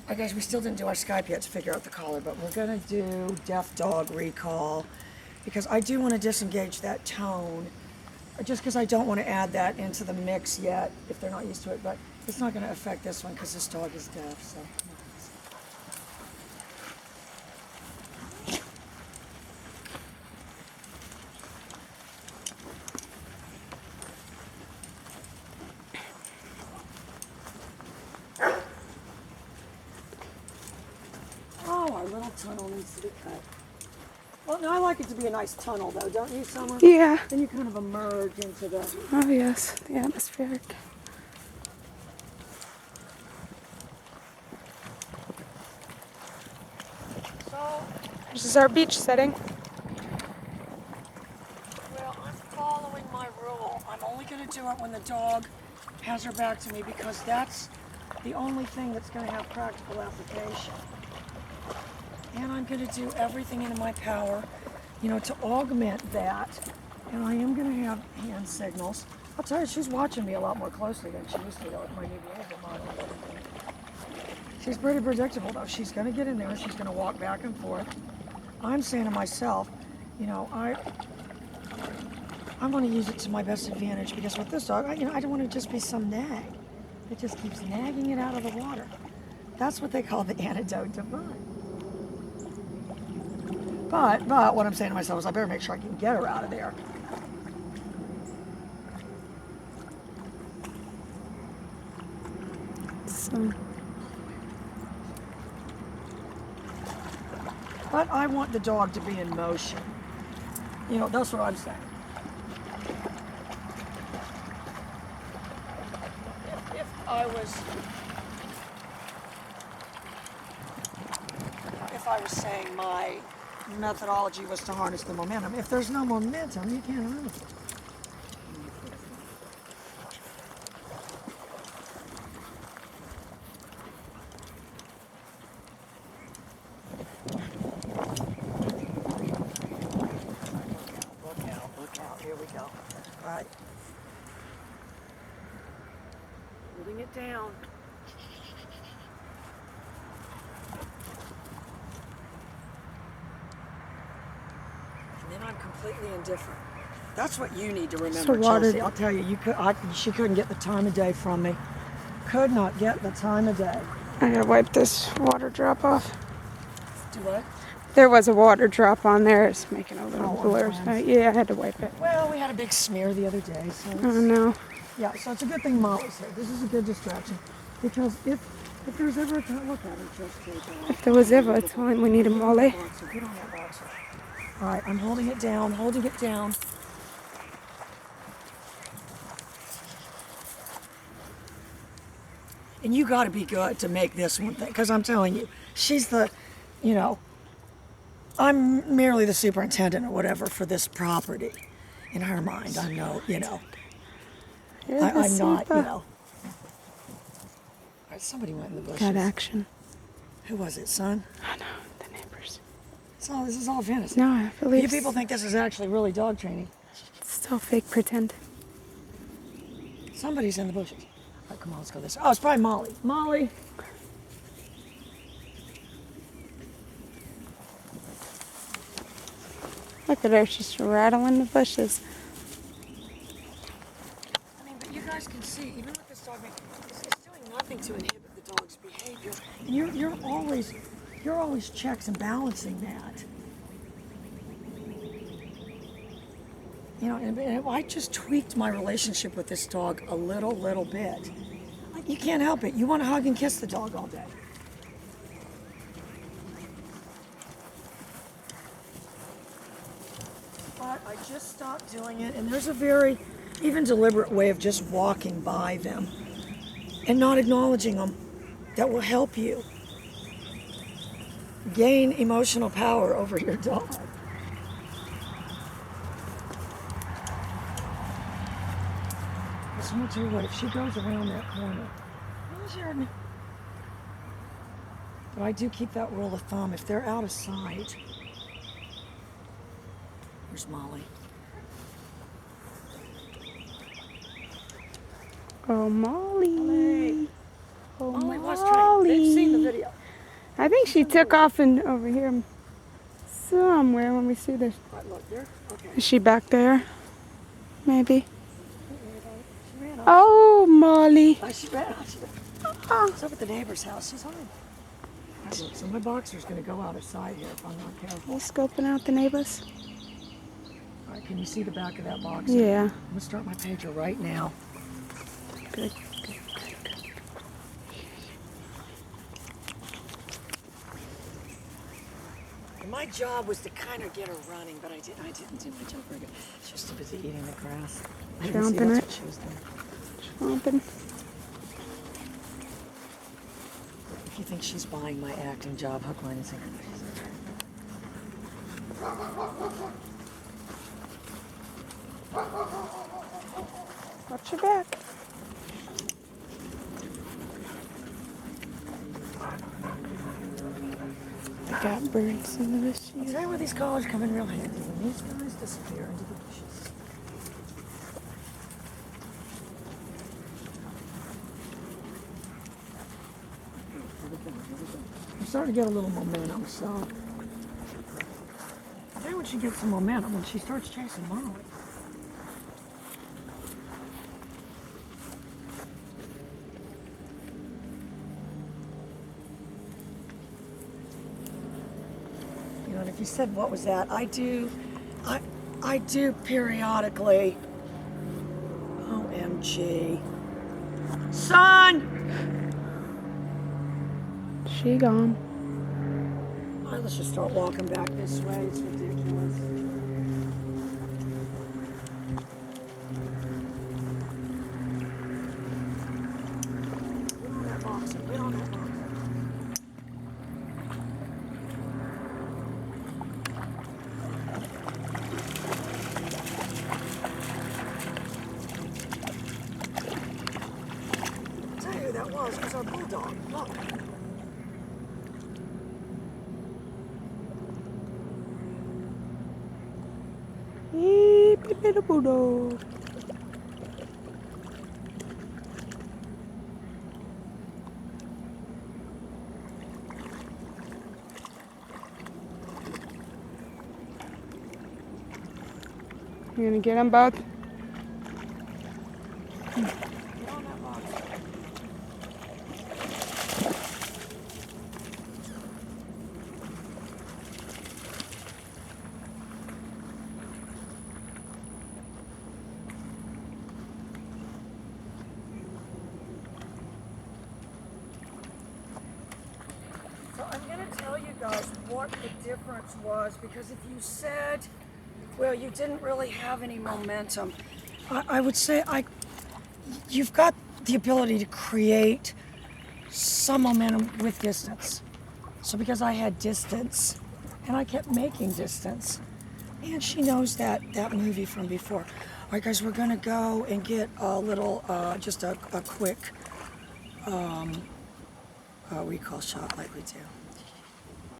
I guess we still didn't do our Skype yet to figure out the collar, but we're gonna do deaf dog recall because I do want to disengage that tone, just because I don't want to add that into the mix yet if they're not used to it. But it's not going to affect this one because this dog is deaf. So. Oh, our little tunnel needs to be cut. Well, no, I like it to be a nice tunnel, though, don't you, Summer? Yeah. Then you kind of emerge into the... Oh, yes, the atmospheric. So, This is our beach setting. well, I'm following my rule. I'm only going to do it when the dog has her back to me because that's the only thing that's going to have practical application. And I'm going to do everything in my power, to augment that. And I am going to have hand signals. I'll tell you, she's watching me a lot more closely than she used to with my new behavior model. She's pretty predictable, though. She's going to get in there. She's going to walk back and forth. I'm saying to myself, I want to use it to my best advantage because with this dog, I don't want to just be some nag. It just keeps nagging it out of the water. That's what they call the antidote to fun. But what I'm saying to myself is I better make sure I can get her out of there. But I want the dog to be in motion. That's what I'm saying. If I was saying my methodology was to harness the momentum. If there's no momentum, you can't harness it. Look out. Here we go. All right. Holding it down. And then I'm completely indifferent. That's what you need to remember, Chelsea. I'll tell you, she couldn't get the time of day from me. Could not get the time of day. I gotta wipe this water drop off. Do what? There was a water drop on there. It's making a little blur. Yeah, I had to wipe it. Well, we had a big smear the other day, so. Oh no. Yeah, so it's a good thing Molly's here. This is a good distraction because if there's ever a time, look at her, Chelsea. If there was ever a time we need a Molly. Get on that boxer. All right, I'm holding it down. And you got to be good to make this one thing, because I'm telling you, she's the, I'm merely the superintendent or whatever for this property. In her mind, I'm no, I'm not, All right, somebody went in the bushes. Got action. Who was it, son? Oh no, the neighbors. So this is all fantasy. No, I believe. You people think this is actually really dog training. It's still fake pretend. Somebody's in the bushes. All right, come on, let's go this way. Oh, it's probably Molly. Molly. Look at her, she's rattling the bushes. I mean, but you guys can see, even with this dog, it's doing nothing to inhibit the dog's behavior. And you're always checks and balancing that. And I just tweaked my relationship with this dog a little bit. You can't help it. You want to hug and kiss the dog all day. But I just stopped doing it, and there's a very, even deliberate way of just walking by them and not acknowledging them that will help you gain emotional power over your dog. I'm gonna tell you what, if she goes around that corner, but I do keep that rule of thumb. If they're out of sight, there's Molly. Oh, Molly. Molly. Oh, Molly was trained. They've seen the video. I think she took off and over here somewhere when we see this. Right, look there. Okay. Is she back there? Maybe. She ran off. Oh, Molly. Oh, she ran off. It's up at the neighbor's house. She's home. Right, look, so my boxer's going to go out of sight here if I'm not You careful. scoping out the neighbors? All right, can you see the back of that boxer? Yeah. I'm going to start my pager right now. Good. And my job was to kind of get her running, but I didn't do my job very good. She was too busy eating the grass. I didn't see Chomping that's it. what she was doing. Chomping. If you think she's buying my acting job, hook, line, and sinker. Watch your back. I got birds in the bushes. I'll tell you where these collars come in real handy. When these guys disappear into the bushes. I'm starting to get a little momentum, so. I'll tell you when she gets some momentum, when she starts chasing Molly. You know, and if you said, what was that? I do periodically. OMG. Son! She gone. All right, let's just start walking back this way. It's ridiculous. Get on that boxer. Get on that boxer. I'll tell you who that was. It was our bulldog. Look. Beep, little bulldog. You gonna get them both? Get on that boxer. So I'm going to tell you guys what the difference was, because if you said, well, you didn't really have any momentum, I would say you've got the ability to create some momentum with distance. So because I had distance and I kept making distance, and she knows that movie from before. All right, guys, we're going to go and get a little, just a quick recall shot like we do.